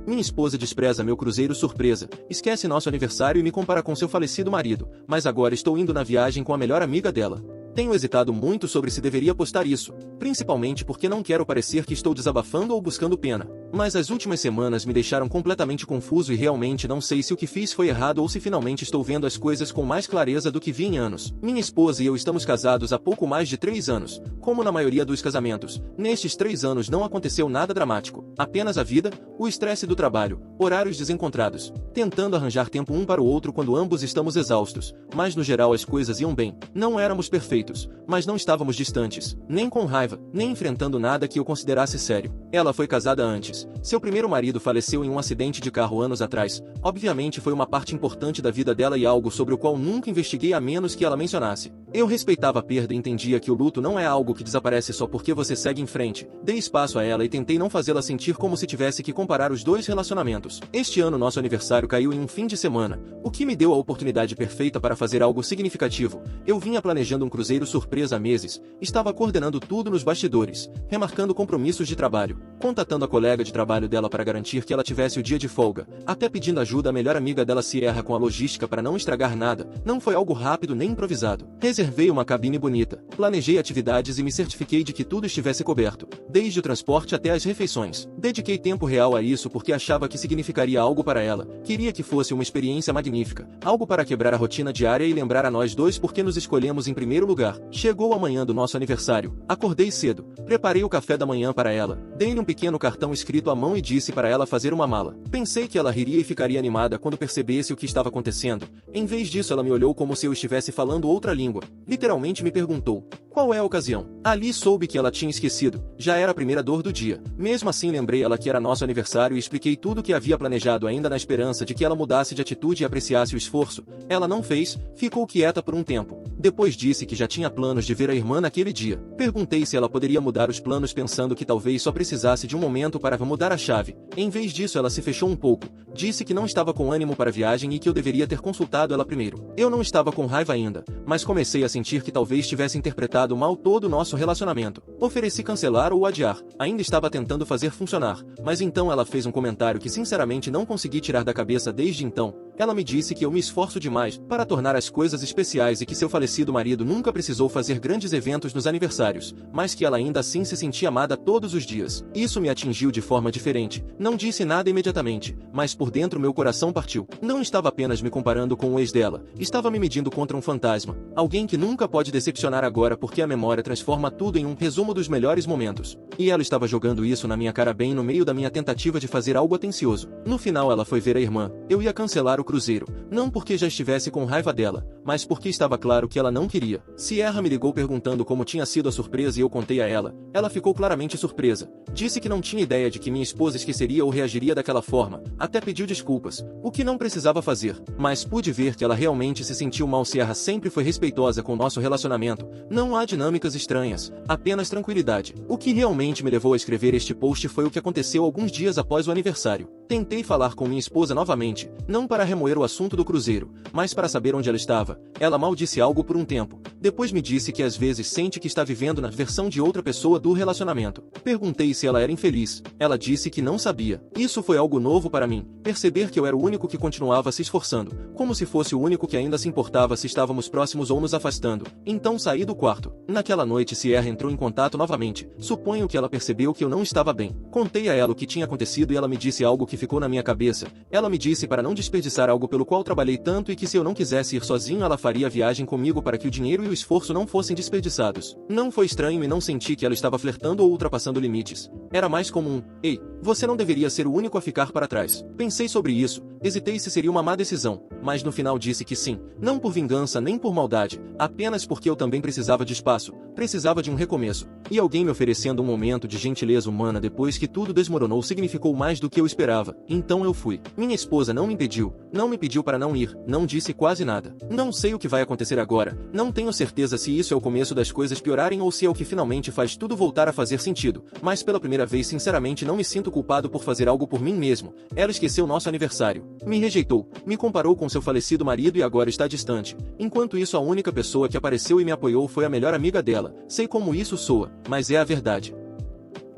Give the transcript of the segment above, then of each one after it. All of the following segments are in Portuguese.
Minha esposa despreza meu cruzeiro surpresa, esquece nosso aniversário e me compara com seu falecido marido, mas agora estou indo na viagem com a melhor amiga dela. Tenho hesitado muito sobre se deveria postar isso, principalmente porque não quero parecer que estou desabafando ou buscando pena. Mas as últimas semanas me deixaram completamente confuso e realmente não sei se o que fiz foi errado ou se finalmente estou vendo as coisas com mais clareza do que vi em anos. Minha esposa e eu estamos casados há pouco mais de 3 anos, como na maioria dos casamentos. Nestes 3 anos não aconteceu nada dramático, apenas a vida, o estresse do trabalho, horários desencontrados, tentando arranjar tempo um para o outro quando ambos estamos exaustos, mas no geral as coisas iam bem. Não éramos perfeitos, mas não estávamos distantes, nem com raiva, nem enfrentando nada que eu considerasse sério. Ela foi casada antes. Seu primeiro marido faleceu em um acidente de carro anos atrás. Obviamente foi uma parte importante da vida dela e algo sobre o qual nunca investiguei a menos que ela mencionasse. Eu respeitava a perda e entendia que o luto não é algo que desaparece só porque você segue em frente. Dei espaço a ela e tentei não fazê-la sentir como se tivesse que comparar os dois relacionamentos. Este ano nosso aniversário caiu em um fim de semana, o que me deu a oportunidade perfeita para fazer algo significativo. Eu vinha planejando um cruzeiro surpresa há meses, estava coordenando tudo nos bastidores, remarcando compromissos de trabalho, contatando a colega de trabalho dela para garantir que ela tivesse o dia de folga, até pedindo ajuda à melhor amiga dela Sierra com a logística para não estragar nada. Não foi algo rápido nem improvisado. Reservei uma cabine bonita, planejei atividades e me certifiquei de que tudo estivesse coberto, desde o transporte até as refeições. Dediquei tempo real a isso porque achava que significaria algo para ela, queria que fosse uma experiência magnífica, algo para quebrar a rotina diária e lembrar a nós dois porque nos escolhemos em primeiro lugar. Chegou a manhã do nosso aniversário, acordei cedo, preparei o café da manhã para ela, dei-lhe um pequeno cartão escrito à mão e disse para ela fazer uma mala. Pensei que ela riria e ficaria animada quando percebesse o que estava acontecendo. Em vez disso ela me olhou como se eu estivesse falando outra língua. Literalmente me perguntou: qual é a ocasião? Ali soube que ela tinha esquecido. Já era a primeira dor do dia. Mesmo assim lembrei ela que era nosso aniversário e expliquei tudo o que havia planejado ainda na esperança de que ela mudasse de atitude e apreciasse o esforço. Ela não fez, ficou quieta por um tempo. Depois disse que já tinha planos de ver a irmã naquele dia. Perguntei se ela poderia mudar os planos pensando que talvez só precisasse de um momento para mudar a chave. Em vez disso ela se fechou um pouco. Disse que não estava com ânimo para a viagem e que eu deveria ter consultado ela primeiro. Eu não estava com raiva ainda, mas comecei a sentir que talvez tivesse interpretado mal todo o nosso relacionamento. Ofereci cancelar ou adiar. Ainda estava tentando fazer funcionar, mas então ela fez um comentário que sinceramente não consegui tirar da cabeça desde então. Ela me disse que eu me esforço demais para tornar as coisas especiais e que seu falecido marido nunca precisou fazer grandes eventos nos aniversários, mas que ela ainda assim se sentia amada todos os dias. Isso me atingiu de forma diferente. Não disse nada imediatamente, mas por dentro meu coração partiu. Não estava apenas me comparando com o ex dela, estava me medindo contra um fantasma, alguém que nunca pode decepcionar agora porque a memória transforma tudo em um resumo dos melhores momentos. E ela estava jogando isso na minha cara bem no meio da minha tentativa de fazer algo atencioso. No final ela foi ver a irmã. Eu ia cancelar o cruzeiro, não porque já estivesse com raiva dela, mas porque estava claro que ela não queria. Sierra me ligou perguntando como tinha sido a surpresa e eu contei a ela. Ela ficou claramente surpresa. Disse que não tinha ideia de que minha esposa esqueceria ou reagiria daquela forma. Até pediu desculpas, o que não precisava fazer. Mas pude ver que ela realmente se sentiu mal. Sierra sempre foi respeitosa com nosso relacionamento. Não há dinâmicas estranhas, apenas tranquilidade. O que realmente me levou a escrever este post foi o que aconteceu alguns dias após o aniversário. Tentei falar com minha esposa novamente, não para remoer o assunto do cruzeiro, mas para saber onde ela estava. Ela mal disse algo por um tempo. Depois me disse que às vezes sente que está vivendo na versão de outra pessoa do relacionamento. Perguntei se ela era infeliz. Ela disse que não sabia. Isso foi algo novo para mim. Perceber que eu era o único que continuava se esforçando, como se fosse o único que ainda se importava se estávamos próximos ou nos afastando. Então saí do quarto. Naquela noite Sierra entrou em contato novamente. Suponho que ela percebeu que eu não estava bem. Contei a ela o que tinha acontecido e ela me disse algo que ficou na minha cabeça. Ela me disse para não desperdiçar algo pelo qual trabalhei tanto e que se eu não quisesse ir sozinho ela faria a viagem comigo para que o dinheiro e o esforço não fossem desperdiçados. Não foi estranho e não senti que ela estava flertando ou ultrapassando limites. Era mais como um: ei, você não deveria ser o único a ficar para trás. Pensei sobre isso, hesitei se seria uma má decisão, mas no final disse que sim, não por vingança nem por maldade, apenas porque eu também precisava de espaço, precisava de um recomeço. E alguém me oferecendo um momento de gentileza humana depois que tudo desmoronou significou mais do que eu esperava. Então eu fui. Minha esposa não me impediu, não me pediu para não ir, não disse quase nada. Não sei o que vai acontecer agora, não tenho certeza se isso é o começo das coisas piorarem ou se é o que finalmente faz tudo voltar a fazer sentido, mas pela primeira vez sinceramente não me sinto culpado por fazer algo por mim mesmo. Ela esqueceu nosso aniversário, me rejeitou, me comparou com seu falecido marido e agora está distante. Enquanto isso a única pessoa que apareceu e me apoiou foi a melhor amiga dela. Sei como isso soa, mas é a verdade.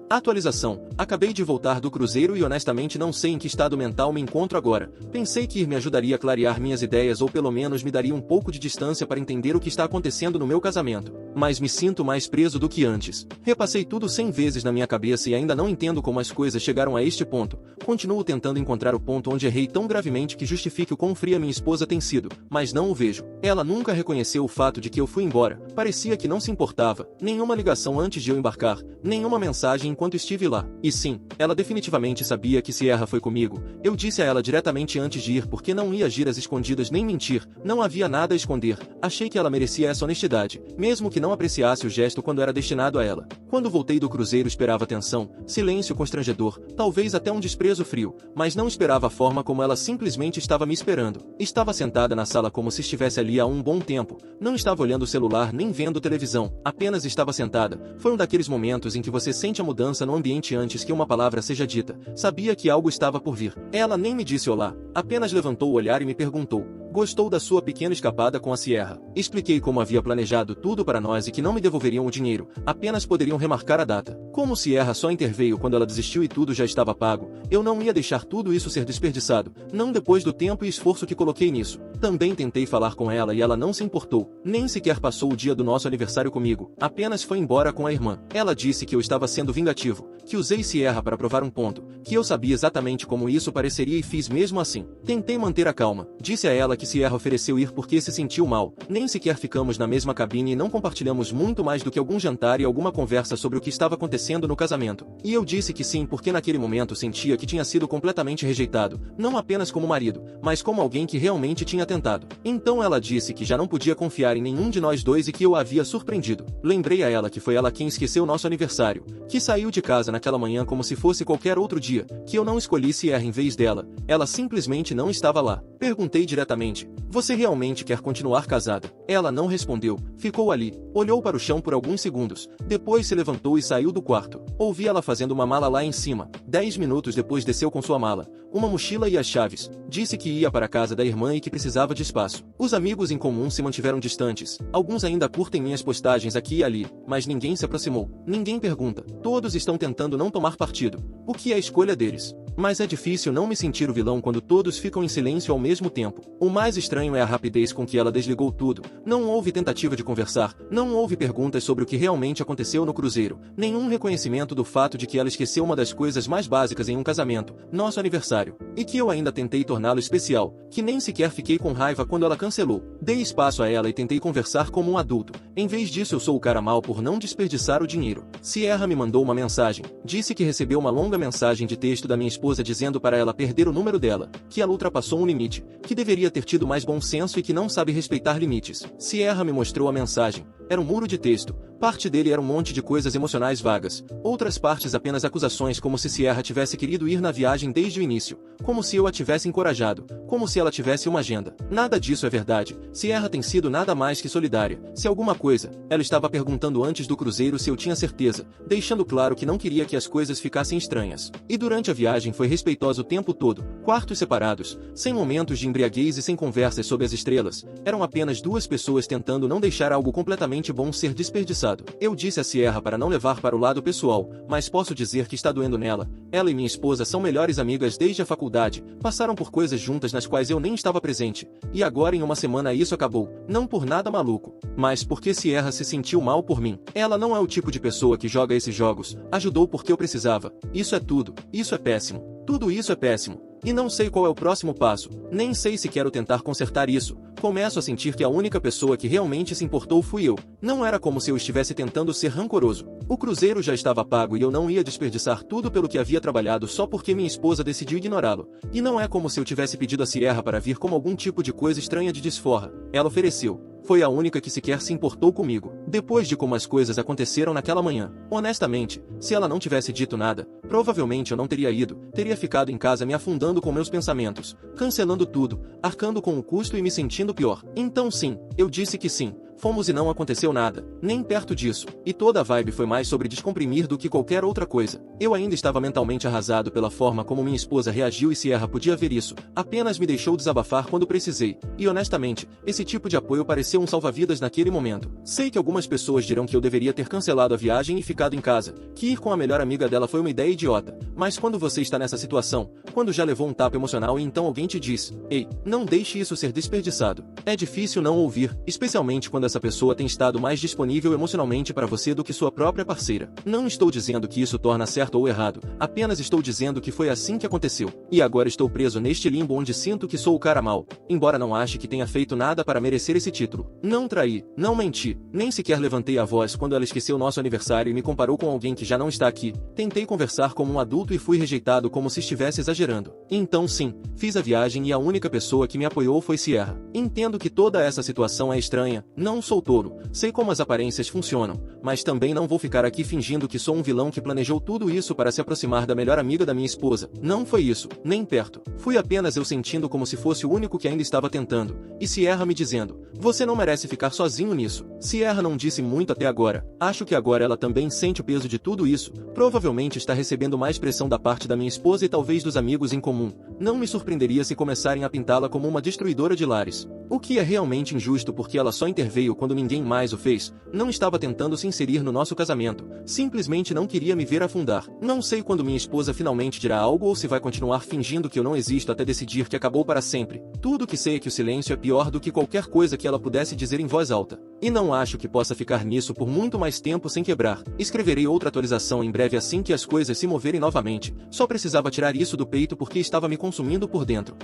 Atualização. Acabei de voltar do cruzeiro e honestamente não sei em que estado mental me encontro agora. Pensei que ir me ajudaria a clarear minhas ideias ou pelo menos me daria um pouco de distância para entender o que está acontecendo no meu casamento. Mas me sinto mais preso do que antes. Repassei tudo 100 vezes na minha cabeça e ainda não entendo como as coisas chegaram a este ponto. Continuo tentando encontrar o ponto onde errei tão gravemente que justifique o quão fria minha esposa tem sido, mas não o vejo. Ela nunca reconheceu o fato de que eu fui embora. Parecia que não se importava. Nenhuma ligação antes de eu embarcar, nenhuma mensagem enquanto estive lá. E sim, ela definitivamente sabia que Sierra foi comigo. Eu disse a ela diretamente antes de ir porque não ia agir às escondidas nem mentir. Não havia nada a esconder. Achei que ela merecia essa honestidade, mesmo que não apreciasse o gesto quando era destinado a ela. Quando voltei do cruzeiro esperava atenção, silêncio constrangedor, talvez até um desprezo frio, mas não esperava a forma como ela simplesmente estava me esperando. Estava sentada na sala como se estivesse ali há um bom tempo. Não estava olhando o celular nem vendo televisão, apenas estava sentada. Foi um daqueles momentos em que você sente a mudança no ambiente antes que uma palavra seja dita. Sabia que algo estava por vir. Ela nem me disse olá, apenas levantou o olhar e me perguntou: "Gostou da sua pequena escapada com a Sierra?" Expliquei como havia planejado tudo para nós e que não me devolveriam o dinheiro, apenas poderiam remarcar a data. Como Sierra só interveio quando ela desistiu e tudo já estava pago, eu não ia deixar tudo isso ser desperdiçado, não depois do tempo e esforço que coloquei nisso. Também tentei falar com ela e ela não se importou, nem sequer passou o dia do nosso aniversário comigo, apenas foi embora com a irmã. Ela disse que eu estava sendo vingativo, que usei Sierra para provar um ponto, que eu sabia exatamente como isso pareceria e fiz mesmo assim. Tentei manter a calma, disse a ela que Sierra ofereceu ir porque se sentiu mal, nem sequer ficamos na mesma cabine e não compartilhamos muito mais do que algum jantar e alguma conversa sobre o que estava acontecendo no casamento. E eu disse que sim porque naquele momento sentia que tinha sido completamente rejeitado, não apenas como marido, mas como alguém que realmente tinha tentado. Então ela disse que já não podia confiar em nenhum de nós dois e que eu a havia surpreendido. Lembrei a ela que foi ela quem esqueceu nosso aniversário, que saiu de casa naquela manhã como se fosse qualquer outro dia, que eu não escolhi Sierra em vez dela, ela simplesmente não estava lá. Perguntei diretamente: "Você realmente quer continuar casada?" Ela não respondeu, ficou ali, olhou para o chão por alguns segundos, depois se levantou e saiu do quarto. Ouvi ela fazendo uma mala lá em cima. 10 minutos depois desceu com sua mala, uma mochila e as chaves. Disse que ia para a casa da irmã e que precisava de espaço. Os amigos em comum se mantiveram distantes. Alguns ainda curtem minhas postagens aqui e ali, mas ninguém se aproximou. Ninguém pergunta. Todos estão tentando não tomar partido. O que é a escolha deles? Mas é difícil não me sentir o vilão quando todos ficam em silêncio ao mesmo tempo. O mais estranho é a rapidez com que ela desligou tudo. Não houve tentativa de conversar, não houve perguntas sobre o que realmente aconteceu no cruzeiro, nenhum reconhecimento do fato de que ela esqueceu uma das coisas mais básicas em um casamento, nosso aniversário, e que eu ainda tentei torná-lo especial, que nem sequer fiquei com raiva quando ela cancelou. Dei espaço a ela e tentei conversar como um adulto. Em vez disso eu sou o cara mal por não desperdiçar o dinheiro. Sierra me mandou uma mensagem, disse que recebeu uma longa mensagem de texto da minha esposa dizendo para ela perder o número dela, que ela ultrapassou um limite, que deveria ter tido mais bom senso e que não sabe respeitar limites. Sierra me mostrou a mensagem. Era um muro de texto. Parte dele era um monte de coisas emocionais vagas. Outras partes apenas acusações como se Sierra tivesse querido ir na viagem desde o início. Como se eu a tivesse encorajado. Como se ela tivesse uma agenda. Nada disso é verdade. Sierra tem sido nada mais que solidária. Se alguma coisa, ela estava perguntando antes do cruzeiro se eu tinha certeza, deixando claro que não queria que as coisas ficassem estranhas. E durante a viagem foi respeitosa o tempo todo. Quartos separados, sem momentos de embriaguez e sem conversas sob as estrelas. Eram apenas duas pessoas tentando não deixar algo completamente bom ser desperdiçado. Eu disse a Sierra para não levar para o lado pessoal, mas posso dizer que está doendo nela. Ela e minha esposa são melhores amigas desde a faculdade, passaram por coisas juntas nas quais eu nem estava presente. E agora em uma semana isso acabou, não por nada maluco, mas porque Sierra se sentiu mal por mim. Ela não é o tipo de pessoa que joga esses jogos, ajudou porque eu precisava. Isso é tudo, isso é péssimo. Tudo isso é péssimo. E não sei qual é o próximo passo, nem sei se quero tentar consertar isso. Começo a sentir que a única pessoa que realmente se importou fui eu. Não era como se eu estivesse tentando ser rancoroso. O cruzeiro já estava pago e eu não ia desperdiçar tudo pelo que havia trabalhado só porque minha esposa decidiu ignorá-lo. E não é como se eu tivesse pedido a Sierra para vir como algum tipo de coisa estranha de desforra. Ela ofereceu. Foi a única que sequer se importou comigo, depois de como as coisas aconteceram naquela manhã. Honestamente, se ela não tivesse dito nada, provavelmente eu não teria ido, teria ficado em casa me afundando com meus pensamentos, cancelando tudo, arcando com o custo e me sentindo pior. Então sim, eu disse que sim. Fomos e não aconteceu nada, nem perto disso, e toda a vibe foi mais sobre descomprimir do que qualquer outra coisa. Eu ainda estava mentalmente arrasado pela forma como minha esposa reagiu e Sierra podia ver isso, apenas me deixou desabafar quando precisei, e honestamente, esse tipo de apoio pareceu um salva-vidas naquele momento. Sei que algumas pessoas dirão que eu deveria ter cancelado a viagem e ficado em casa, que ir com a melhor amiga dela foi uma ideia idiota, mas quando você está nessa situação, quando já levou um tapa emocional e então alguém te diz, ei, não deixe isso ser desperdiçado, é difícil não ouvir, especialmente quando essa pessoa tem estado mais disponível emocionalmente para você do que sua própria parceira. Não estou dizendo que isso torna certo ou errado, apenas estou dizendo que foi assim que aconteceu. E agora estou preso neste limbo onde sinto que sou o cara mau, embora não ache que tenha feito nada para merecer esse título. Não traí, não menti, nem sequer levantei a voz quando ela esqueceu nosso aniversário e me comparou com alguém que já não está aqui. Tentei conversar como um adulto e fui rejeitado como se estivesse exagerando. Então sim, fiz a viagem e a única pessoa que me apoiou foi Sierra. Entendo que toda essa situação é estranha, não sou touro, sei como as aparências funcionam, mas também não vou ficar aqui fingindo que sou um vilão que planejou tudo isso para se aproximar da melhor amiga da minha esposa. Não foi isso, nem perto. Fui apenas eu sentindo como se fosse o único que ainda estava tentando, e Sierra me dizendo, você não merece ficar sozinho nisso. Sierra não disse muito até agora, acho que agora ela também sente o peso de tudo isso, provavelmente está recebendo mais pressão da parte da minha esposa e talvez dos amigos em comum. Não me surpreenderia se começarem a pintá-la como uma destruidora de lares. O que é realmente injusto porque ela só interveio quando ninguém mais o fez, não estava tentando se inserir no nosso casamento, simplesmente não queria me ver afundar. Não sei quando minha esposa finalmente dirá algo ou se vai continuar fingindo que eu não existo até decidir que acabou para sempre. Tudo que sei é que o silêncio é pior do que qualquer coisa que ela pudesse dizer em voz alta. E não acho que possa ficar nisso por muito mais tempo sem quebrar. Escreverei outra atualização em breve assim que as coisas se moverem novamente, só precisava tirar isso do peito porque estava me consumindo por dentro.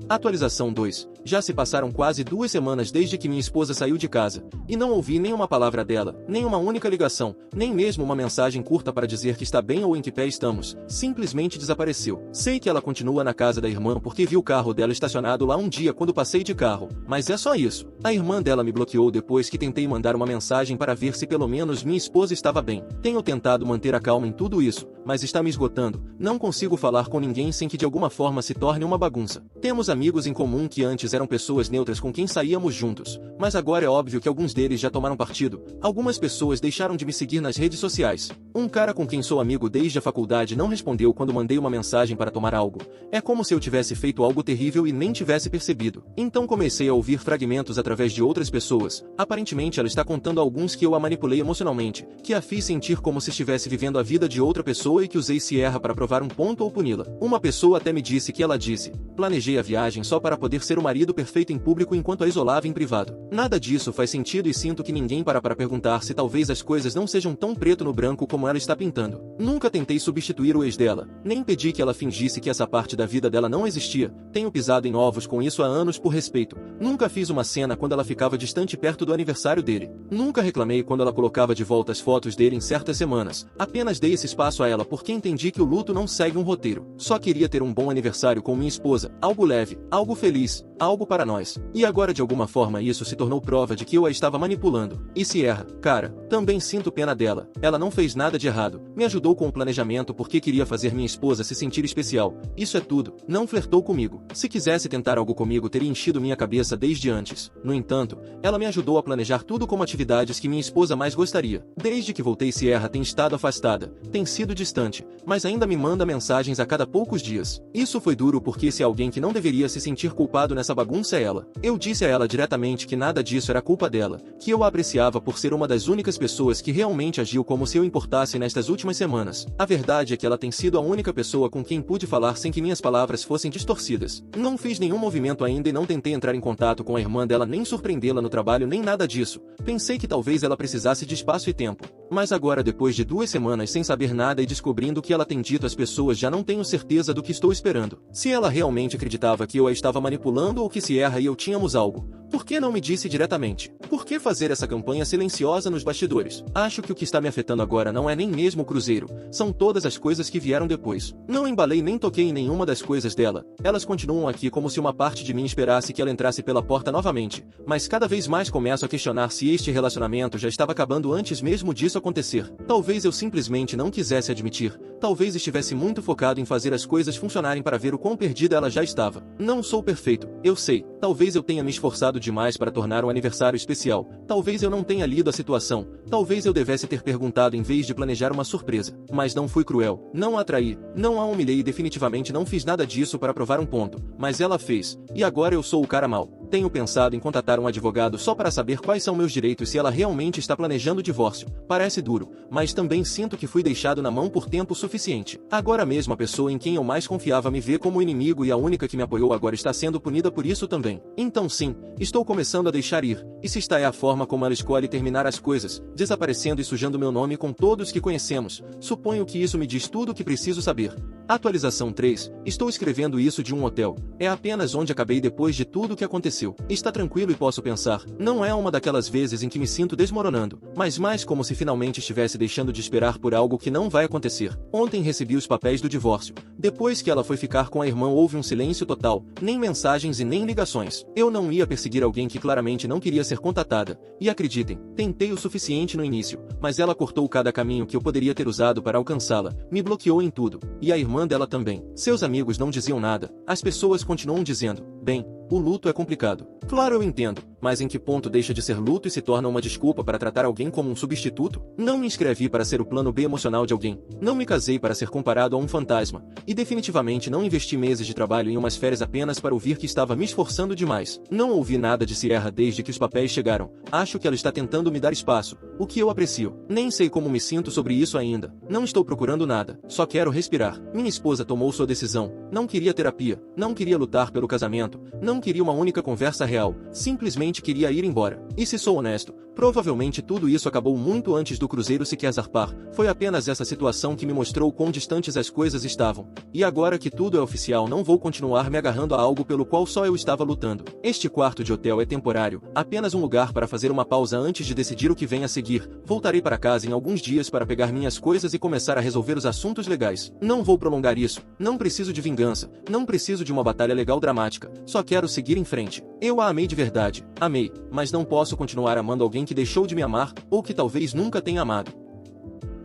Atualização 2. Já se passaram quase 2 semanas desde que minha esposa saiu de casa, e não ouvi nenhuma palavra dela, nem uma única ligação, nem mesmo uma mensagem curta para dizer que está bem ou em que pé estamos. Simplesmente desapareceu. Sei que ela continua na casa da irmã porque vi o carro dela estacionado lá um dia quando passei de carro, mas é só isso. A irmã dela me bloqueou depois que tentei mandar uma mensagem para ver se pelo menos minha esposa estava bem. Tenho tentado manter a calma em tudo isso, mas está me esgotando. Não consigo falar com ninguém sem que de alguma forma se torne uma bagunça. Temos amigos em comum que antes eram pessoas neutras com quem saíamos juntos, mas agora é óbvio que alguns deles já tomaram partido. Algumas pessoas deixaram de me seguir nas redes sociais. Um cara com quem sou amigo desde a faculdade não respondeu quando mandei uma mensagem para tomar algo. É como se eu tivesse feito algo terrível e nem tivesse percebido. Então comecei a ouvir fragmentos através de outras pessoas. Aparentemente ela está contando alguns que eu a manipulei emocionalmente, que a fiz sentir como se estivesse vivendo a vida de outra pessoa e que usei Sierra para provar um ponto ou puni-la. Uma pessoa até me disse que ela disse, planejei a viagem só para poder ser o marido perfeito em público enquanto a isolava em privado. Nada disso faz sentido e sinto que ninguém para perguntar se talvez as coisas não sejam tão preto no branco como ela está pintando. Nunca tentei substituir o ex dela, nem pedi que ela fingisse que essa parte da vida dela não existia. Tenho pisado em ovos com isso há anos por respeito. Nunca fiz uma cena quando ela ficava distante perto do aniversário dele. Nunca reclamei quando ela colocava de volta as fotos dele em certas semanas. Apenas dei esse espaço a ela porque entendi que o luto não segue um roteiro. Só queria ter um bom aniversário com minha esposa, algo leve, algo feliz, algo para nós. E agora de alguma forma isso se tornou prova de que eu a estava manipulando. E Sierra, cara, também sinto pena dela. Ela não fez nada de errado. Me ajudou com o planejamento porque queria fazer minha esposa se sentir especial. Isso é tudo. Não flertou comigo. Se quisesse tentar algo comigo teria enchido minha cabeça desde antes. No entanto, ela me ajudou a planejar tudo como atividades que minha esposa mais gostaria. Desde que voltei Sierra tem estado afastada. Tem sido distante, mas ainda me manda mensagens a cada poucos dias. Isso foi duro porque se alguém que não deveria se sentir culpado nessa bagunça é ela. Eu disse a ela diretamente que nada disso era culpa dela, que eu a apreciava por ser uma das únicas pessoas que realmente agiu como se eu importasse nestas últimas semanas. A verdade é que ela tem sido a única pessoa com quem pude falar sem que minhas palavras fossem distorcidas. Não fiz nenhum movimento ainda e não tentei entrar em contato com a irmã dela nem surpreendê-la no trabalho nem nada disso. Pensei que talvez ela precisasse de espaço e tempo. Mas agora depois de 2 semanas sem saber nada e descobrindo o que ela tem dito às pessoas já não tenho certeza do que estou esperando. Se ela realmente acreditava que eu a estava manipulando ou que Sierra e eu tínhamos algo, por que não me disse diretamente? Por que fazer essa campanha silenciosa nos bastidores? Acho que o que está me afetando agora não é nem mesmo o cruzeiro, são todas as coisas que vieram depois. Não embalei nem toquei em nenhuma das coisas dela. Elas continuam aqui como se uma parte de mim esperasse que ela entrasse pela porta novamente, mas cada vez mais começo a questionar se este relacionamento já estava acabando antes mesmo disso acontecer. Talvez eu simplesmente não quisesse admitir, talvez estivesse muito focado em fazer as coisas funcionarem para ver o quão perdida ela já estava. Não sou perfeito, eu sei, talvez eu tenha me esforçado demorado demais para tornar um aniversário especial. Talvez eu não tenha lido a situação, talvez eu devesse ter perguntado em vez de planejar uma surpresa. Mas não fui cruel, não a traí, não a humilhei e definitivamente não fiz nada disso para provar um ponto. Mas ela fez, e agora eu sou o cara mau. Tenho pensado em contratar um advogado só para saber quais são meus direitos se ela realmente está planejando o divórcio. Parece duro, mas também sinto que fui deixado na mão por tempo suficiente. Agora mesmo a pessoa em quem eu mais confiava me vê como inimigo e a única que me apoiou agora está sendo punida por isso também. Então sim, estou começando a deixar ir. E se esta é a forma como ela escolhe terminar as coisas, desaparecendo e sujando meu nome com todos que conhecemos, suponho que isso me diz tudo o que preciso saber. Atualização 3. Estou escrevendo isso de um hotel. É apenas onde acabei depois de tudo o que aconteceu. Está tranquilo e posso pensar. Não é uma daquelas vezes em que me sinto desmoronando, mas mais como se finalmente estivesse deixando de esperar por algo que não vai acontecer. Ontem recebi os papéis do divórcio. Depois que ela foi ficar com a irmã houve um silêncio total, nem mensagens e nem ligações. Eu não ia perseguir alguém que claramente não queria ser contatada. E acreditem, tentei o suficiente no início, mas ela cortou cada caminho que eu poderia ter usado para alcançá-la, me bloqueou em tudo. E a irmã dela também. Seus amigos não diziam nada, as pessoas continuam dizendo, bem, o luto é complicado. Claro, eu entendo, mas em que ponto deixa de ser luto e se torna uma desculpa para tratar alguém como um substituto? Não me inscrevi para ser o plano B emocional de alguém. Não me casei para ser comparado a um fantasma. E definitivamente não investi meses de trabalho em umas férias apenas para ouvir que estava me esforçando demais. Não ouvi nada de Sierra desde que os papéis chegaram. Acho que ela está tentando me dar espaço, o que eu aprecio. Nem sei como me sinto sobre isso ainda. Não estou procurando nada. Só quero respirar. Minha esposa tomou sua decisão. Não queria terapia. Não queria lutar pelo casamento. Não queria uma única conversa real, simplesmente queria ir embora. E se sou honesto, provavelmente tudo isso acabou muito antes do cruzeiro sequer zarpar. Foi apenas essa situação que me mostrou quão distantes as coisas estavam. E agora que tudo é oficial não vou continuar me agarrando a algo pelo qual só eu estava lutando. Este quarto de hotel é temporário, apenas um lugar para fazer uma pausa antes de decidir o que vem a seguir. Voltarei para casa em alguns dias para pegar minhas coisas e começar a resolver os assuntos legais. Não vou prolongar isso, não preciso de vingança, não preciso de uma batalha legal dramática, só quero seguir em frente. Eu a amei de verdade, amei, mas não posso continuar amando alguém que deixou de me amar, ou que talvez nunca tenha amado.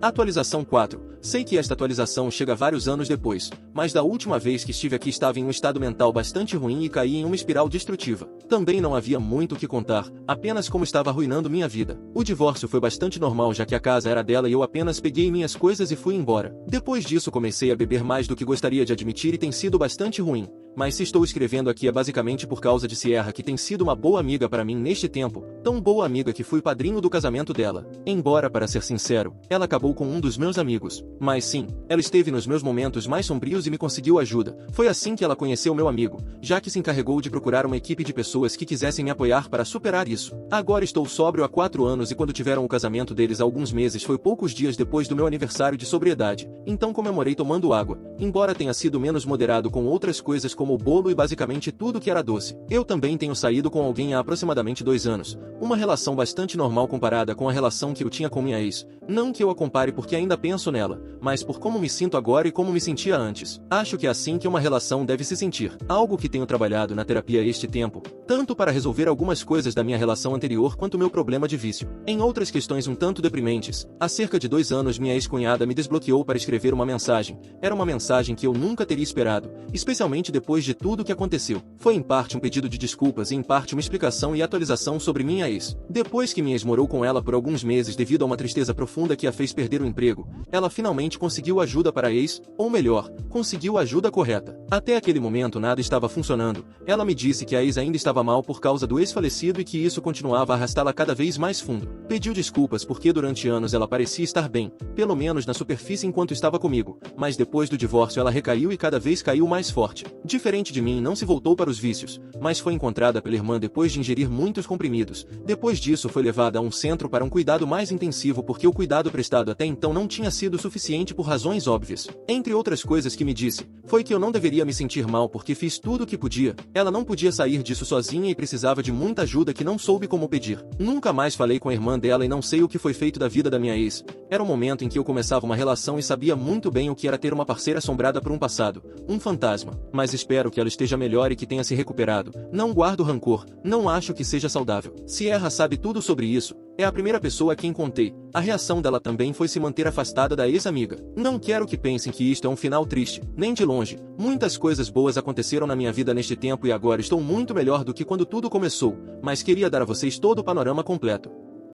Atualização 4. Sei que esta atualização chega vários anos depois, mas da última vez que estive aqui estava em um estado mental bastante ruim e caí em uma espiral destrutiva. Também não havia muito o que contar, apenas como estava arruinando minha vida. O divórcio foi bastante normal já que a casa era dela e eu apenas peguei minhas coisas e fui embora. Depois disso comecei a beber mais do que gostaria de admitir e tem sido bastante ruim. Mas se estou escrevendo aqui é basicamente por causa de Sierra, que tem sido uma boa amiga para mim neste tempo, tão boa amiga que fui padrinho do casamento dela. Embora, para ser sincero, ela acabou com um dos meus amigos. Mas sim, ela esteve nos meus momentos mais sombrios e me conseguiu ajuda. Foi assim que ela conheceu meu amigo, já que se encarregou de procurar uma equipe de pessoas que quisessem me apoiar para superar isso. Agora estou sóbrio há 4 anos e quando tiveram o casamento deles há alguns meses foi poucos dias depois do meu aniversário de sobriedade, então comemorei tomando água, embora tenha sido menos moderado com outras coisas como o bolo e basicamente tudo que era doce. Eu também tenho saído com alguém há aproximadamente 2 anos, uma relação bastante normal comparada com a relação que eu tinha com minha ex. Não que eu a compare porque ainda penso nela, mas por como me sinto agora e como me sentia antes. Acho que é assim que uma relação deve se sentir. Algo que tenho trabalhado na terapia este tempo, tanto para resolver algumas coisas da minha relação anterior quanto meu problema de vício. Em outras questões um tanto deprimentes, há cerca de 2 anos minha ex-cunhada me desbloqueou para escrever uma mensagem. Era uma mensagem que eu nunca teria esperado, especialmente depois de tudo o que aconteceu. Foi em parte um pedido de desculpas e em parte uma explicação e atualização sobre minha ex. Depois que minha ex morou com ela por alguns meses devido a uma tristeza profunda que a fez perder o emprego, ela finalmente conseguiu ajuda para a ex, ou melhor, conseguiu a ajuda correta. Até aquele momento nada estava funcionando. Ela me disse que a ex ainda estava mal por causa do ex-falecido e que isso continuava a arrastá-la cada vez mais fundo. Pediu desculpas porque durante anos ela parecia estar bem, pelo menos na superfície enquanto estava comigo, mas depois do divórcio ela recaiu e cada vez caiu mais forte. Diferente de mim, não se voltou para os vícios, mas foi encontrada pela irmã depois de ingerir muitos comprimidos. Depois disso foi levada a um centro para um cuidado mais intensivo porque o cuidado prestado até então não tinha sido suficiente por razões óbvias. Entre outras coisas que me disse, foi que eu não deveria me sentir mal porque fiz tudo o que podia. Ela não podia sair disso sozinha e precisava de muita ajuda que não soube como pedir. Nunca mais falei com a irmã dela e não sei o que foi feito da vida da minha ex. Era um momento em que eu começava uma relação e sabia muito bem o que era ter uma parceira assombrada por um passado, um fantasma. Mas espero que ela esteja melhor e que tenha se recuperado. Não guardo rancor, não acho que seja saudável. Sierra sabe tudo sobre isso. É a primeira pessoa a quem contei. A reação dela também foi se manter afastada da ex-amiga. Não quero que pensem que isto é um final triste, nem de longe. Muitas coisas boas aconteceram na minha vida neste tempo e agora estou muito melhor do que quando tudo começou, mas queria dar a vocês todo o panorama completo.